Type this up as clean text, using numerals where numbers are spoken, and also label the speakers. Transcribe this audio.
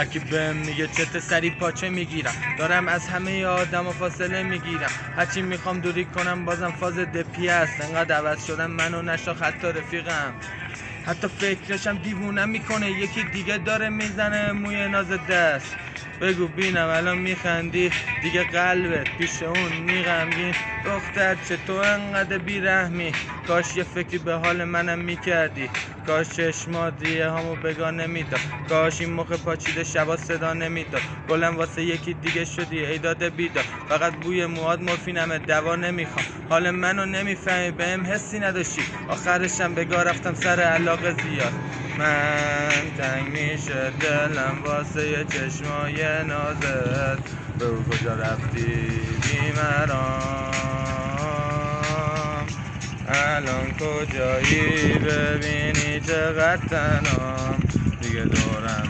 Speaker 1: هرکی بهم میگه چت سری پاچه میگیرم، دارم از همه آدم و فاصله میگیرم، هرچی میخوام دوری کنم بازم فاز دپی است. انقدر عوض شدم منو نشاخ حتی رفیقم، حتی فکرشم دیوونم میکنه. یکی دیگه داره میزنه موی ناز دست. بگو بینم الان میخندی دیگه قلبت پیش اون میغمگین. دختر چطور انقدر بیرحمی، کاش یه فکری به حال منم میکردی، کاش چشمات ریه هامو بگاه نمیداد، کاش این مخ پاچیده شبا صدا نمیداد. گلم واسه یکی دیگه شدی ای داده بیداد، فقط بوی موهات مورفینمه دوا نمیخوام. حال منو نمیفهمی بهم حسی نداشتی، آخرشم بگاه رفتم سر علاقه زیاد. من تنگ میشه دلم واسه یه چشمای نازت، بگو کجا رفتی بیمرام، الان کجایی ببینی چقدر تنام، دیگه دورم